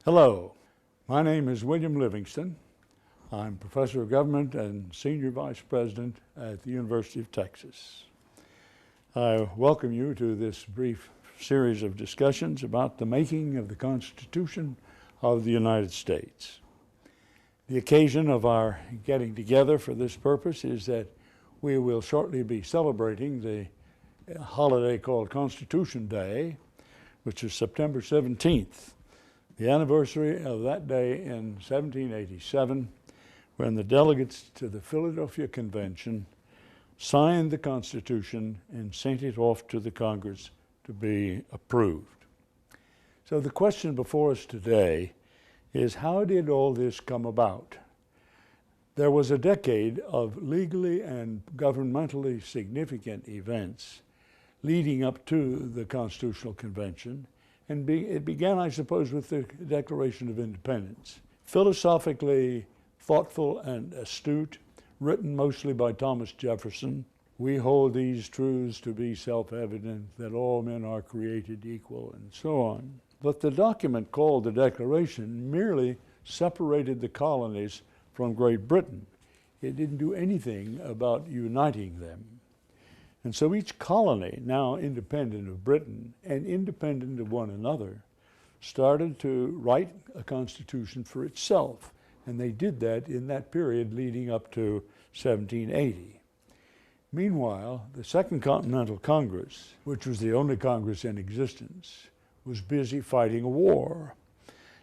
Hello, my name is William Livingston. I'm Professor of Government and Senior Vice President at the University of Texas. I welcome you to this brief series of discussions about the making of the Constitution of the United States. The occasion of our getting together for this purpose is that we will shortly be celebrating the holiday called Constitution Day, which is September 17th. The anniversary of that day in 1787, when the delegates to the Philadelphia Convention signed the Constitution and sent it off to the Congress to be approved. So the question before us today is, how did all this come about? There was a decade of legally and governmentally significant events leading up to the Constitutional Convention. And it began, I suppose, with the Declaration of Independence. Philosophically thoughtful and astute, written mostly by Thomas Jefferson, we hold these truths to be self-evident, that all men are created equal, and so on. But the document called the Declaration merely separated the colonies from Great Britain. It didn't do anything about uniting them. And so each colony, now independent of Britain and independent of one another, started to write a constitution for itself. And they did that in that period leading up to 1780. Meanwhile, the Second Continental Congress, which was the only Congress in existence, was busy fighting a war.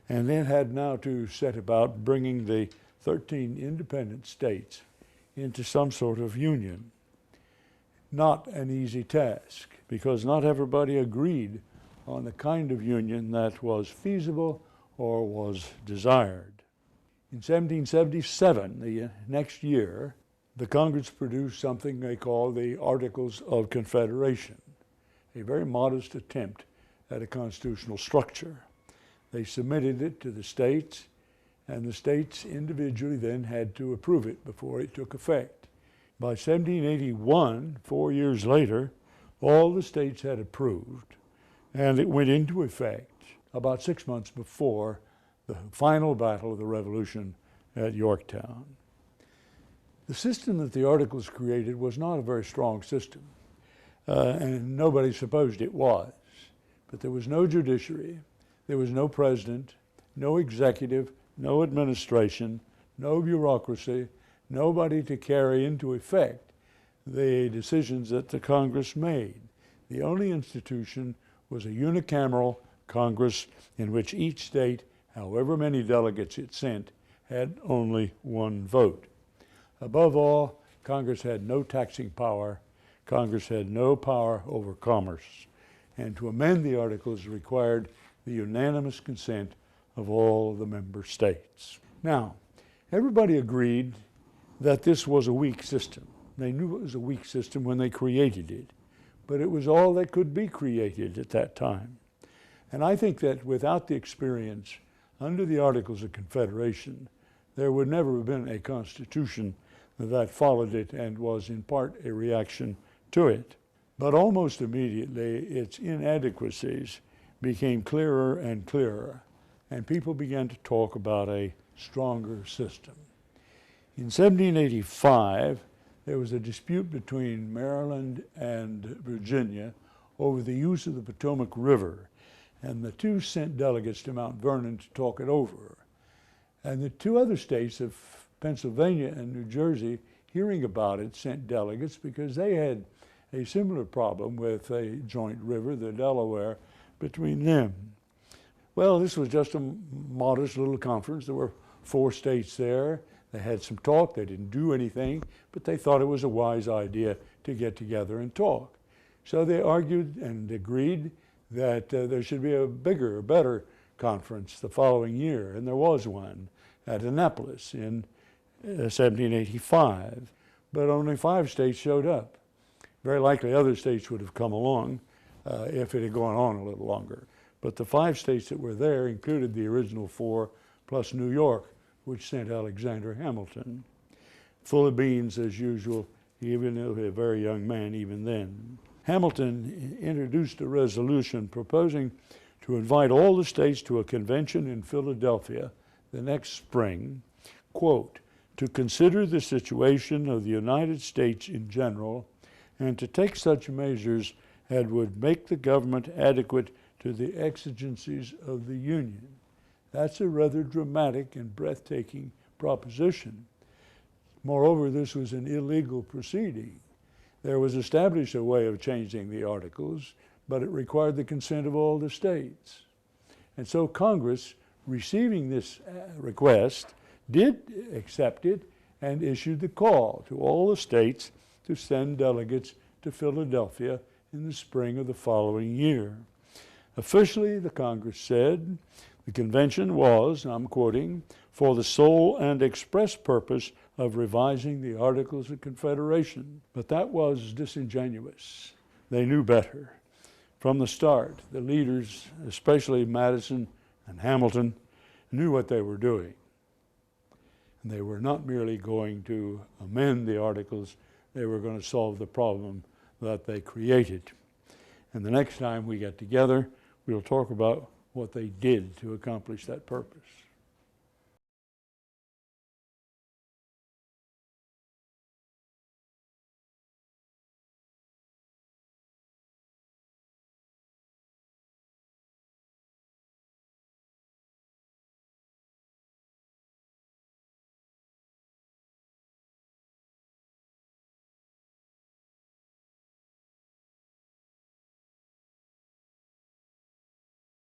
And it had now to set about bringing the 13 independent states into some sort of union. Not an easy task, because not everybody agreed on the kind of union that was feasible or was desired. In 1777, the next year, the Congress produced something they call the Articles of Confederation, a very modest attempt at a constitutional structure. They submitted it to the states, and the states individually then had to approve it before it took effect. By 1781, 4 years later, all the states had approved, and it went into effect about 6 months before the final battle of the Revolution at Yorktown. The system that the Articles created was not a very strong system, and nobody supposed it was. But there was no judiciary, there was no president, no executive, no administration, no bureaucracy, nobody to carry into effect the decisions that the Congress made. The only institution was a unicameral Congress in which each state, however many delegates it sent, had only one vote. Above all, Congress had no taxing power. Congress had no power over commerce. And to amend the Articles required the unanimous consent of all the member states. Now, everybody agreed that this was a weak system. They knew it was a weak system when they created it, but it was all that could be created at that time. And I think that without the experience under the Articles of Confederation, there would never have been a constitution that followed it and was in part a reaction to it. But almost immediately, its inadequacies became clearer and clearer, and people began to talk about a stronger system. In 1785, there was a dispute between Maryland and Virginia over the use of the Potomac River, and the two sent delegates to Mount Vernon to talk it over. And the two other states of Pennsylvania and New Jersey, hearing about it, sent delegates because they had a similar problem with a joint river, the Delaware, between them. Well, this was just a modest little conference. There were 4 states there. They had some talk. They didn't do anything, but they thought it was a wise idea to get together and talk. So they argued and agreed that there should be a bigger, better conference the following year, and there was one at Annapolis in 1785, but only 5 states showed up. Very likely other states would have come along if it had gone on a little longer. But the 5 states that were there included the original 4 plus New York, which sent Alexander Hamilton. Full of beans as usual, even though a very young man even then. Hamilton introduced a resolution proposing to invite all the states to a convention in Philadelphia the next spring, quote, to consider the situation of the United States in general and to take such measures as would make the government adequate to the exigencies of the Union. That's a rather dramatic and breathtaking proposition. Moreover, this was an illegal proceeding. There was established a way of changing the Articles, but it required the consent of all the states. And so Congress, receiving this request, did accept it and issued the call to all the states to send delegates to Philadelphia in the spring of the following year. Officially, the Congress said, the convention was, I'm quoting, for the sole and express purpose of revising the Articles of Confederation. But that was disingenuous. They knew better. From the start, the leaders, especially Madison and Hamilton, knew what they were doing. And they were not merely going to amend the Articles, they were going to solve the problem that they created. And the next time we get together, we'll talk about what they did to accomplish that purpose.